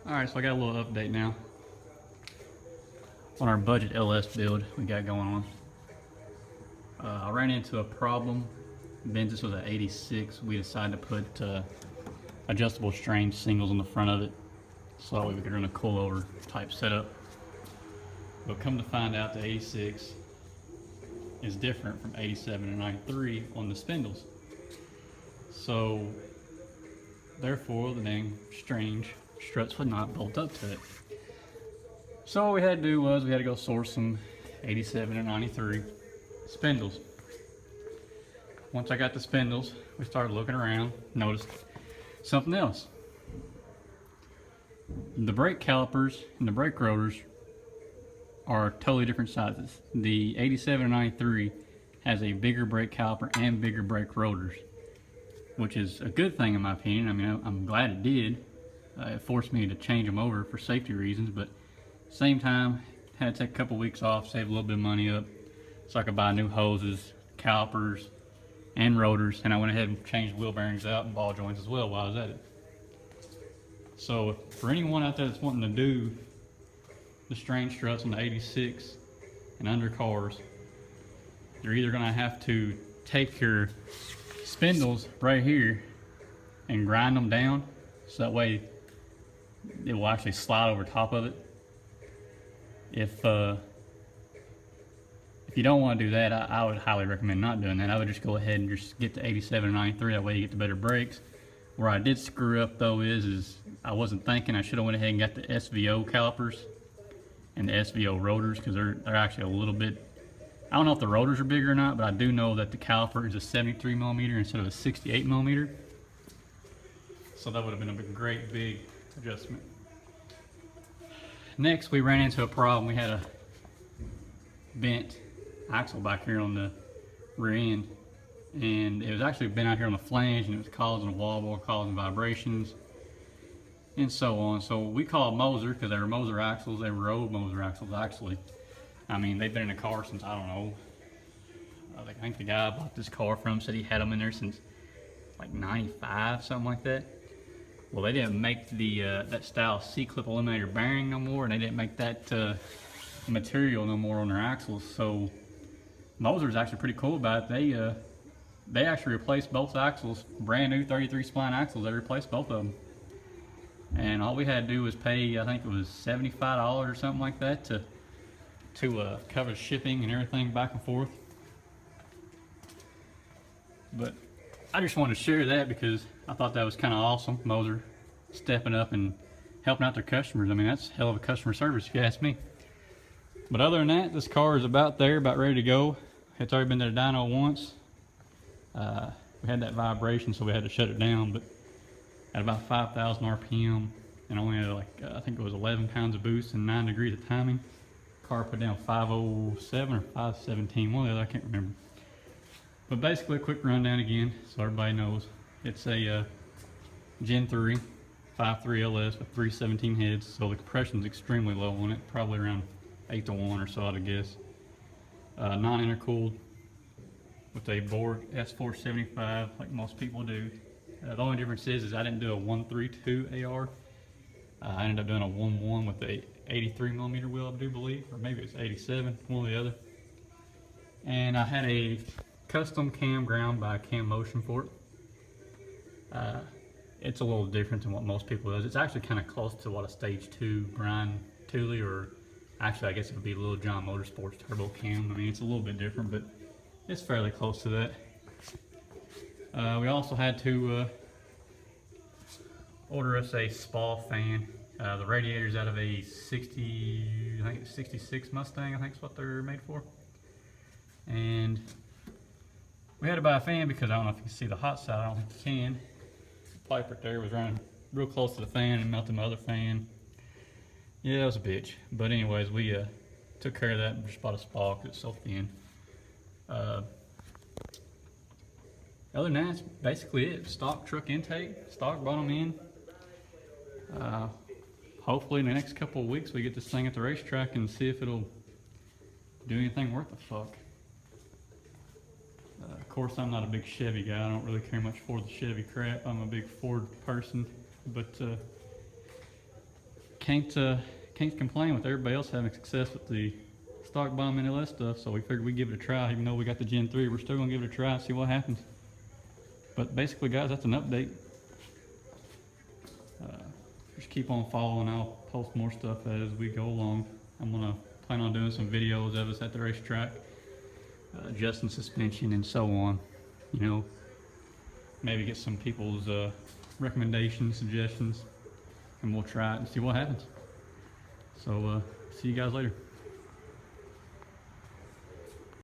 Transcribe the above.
Alright, so I got a little update now on our budget LS build we got going on. I ran into a problem. This was an 86. We decided to put adjustable strange singles on the front of it so that way we could run a coilover type setup. But come to find out, the 86 is different from 87 and 93 on the spindles. So therefore the dang strange struts would not bolt up to it. So all we had to do was we had to go source some 87 and 93 spindles. Once I got the spindles, we started looking around, noticed something else. The brake calipers and the brake rotors are totally different sizes. The 87 and 93 has a bigger brake caliper and bigger brake rotors, which is a good thing in my opinion. I mean, I'm glad it did. It forced me to change them over for safety reasons, but same time, had to take a couple weeks off, save a little bit of money up so I could buy new hoses, calipers, and rotors, and I went ahead and changed wheel bearings out and ball joints as well while I was at it. So for anyone out there that's wanting to do the strange struts on the 86 and under cars, you're either going to have to take your spindles right here and grind them down so that way it will actually slide over top of it. If you don't want to do that, I would highly recommend not doing that. I would just go ahead and just get the 87 and 93, that way you get the better brakes. Where I did screw up though is I wasn't thinking. I should have went ahead and got the SVO calipers and the SVO rotors, because they're actually a little bit, I don't know if the rotors are bigger or not, but I do know that the caliper is a 73 millimeter instead of a 68 millimeter. So that would have been a great big adjustment. Next, we ran into a problem. We had a bent axle back here on the rear end, and it was actually bent out here on the flange, and it was causing a wobble, causing vibrations, and so on. So we called Moser, because they were Moser axles. They were old Moser axles, actually. I mean, they've been in the car since, I don't know, I think the guy I bought this car from said he had them in there since like 95, something like that. Well, they didn't make the that style C-clip eliminator bearing no more, and they didn't make that material no more on their axles. So Moser's actually pretty cool about it. They actually replaced both axles, brand new 33 spline axles. They replaced both of them, and all we had to do was pay, I think it was $75 or something like that to cover shipping and everything back and forth. But I just wanted to share that because I thought that was kind of awesome. Moser stepping up and helping out their customers. I mean, that's a hell of a customer service if you ask me. But other than that, this car is about there, about ready to go. It's already been to the dyno once. We had that vibration, so we had to shut it down, but at about 5,000 RPM and only had like, I think it was 11 pounds of boost and 9 degrees of timing. Car put down 507 or 517, one of the other, I can't remember. But basically, a quick rundown again, so everybody knows. It's a Gen 3 5.3 LS with 317 heads, so the compression's extremely low on it, probably around 8 to 1 or so, I'd guess. Non-intercooled with a Borg S475, like most people do. The only difference is I didn't do a 132 AR. I ended up doing a 1.1 with a 83 millimeter wheel, I do believe, or maybe it's 87, one or the other. And I had a custom cam ground by Cam Motion for it. It's a little different than what most people does. It's actually kind of close to what a stage 2 grind Thule, or actually I guess it would be a little John Motorsports turbo cam. I mean, it's a little bit different, but it's fairly close to that. We also had to order us a SPA fan. The radiator's out of a 60, I think it's 66 Mustang, I think is what they're made for. And we had to buy a fan because I don't know if you can see the hot side, I don't think you can. The pipe right there was running real close to the fan and melted my other fan. Yeah, it was a bitch. But anyways, we took care of that and just bought a SPA because it's so thin. Other than that, that's basically it. Stock truck intake, stock bottom end. Hopefully in the next couple of weeks we get this thing at the racetrack and see if it'll do anything worth the fuck. Of course, I'm not a big Chevy guy. I don't really care much for the Chevy crap. I'm a big Ford person, but can't complain with everybody else having success with the stock bomb and NLS stuff, so we figured we'd give it a try. Even though we got the Gen 3, we're still gonna give it a try, see what happens. But basically, guys, that's an update. Just keep on following. I'll post more stuff as we go along. I'm gonna plan on doing some videos of us at the racetrack, adjusting suspension and so on. You know, maybe get some people's recommendations, suggestions, and we'll try it and see what happens. So see you guys later.